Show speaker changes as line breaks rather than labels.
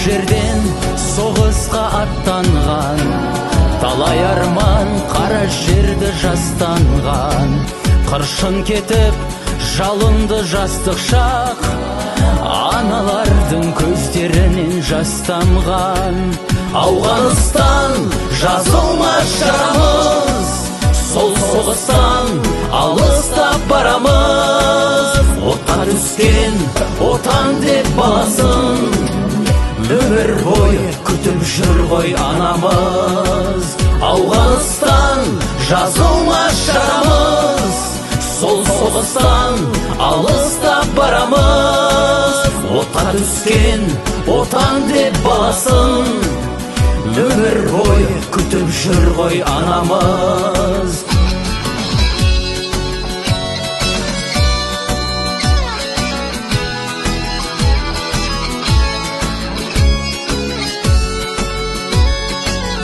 жерден соғысқа аттанған, талай арман қара жерді жастанған. Қыршын кетіп жалынды жастық шақ, аналардың көздерінен жас тамған. Ауғаныстан жазылмас жарамыз, сол соғыстан алыстап барамыз. Отқа түскен отан деп баласын өмір бойы күтіп жүр ғой анамыз. Ауғаныстан жазылмас жарамыз, сол соғыстан алыстап барамыз. Отқа түскен отан деп баласын өмір бойы күтіп жүр ғой анамыз.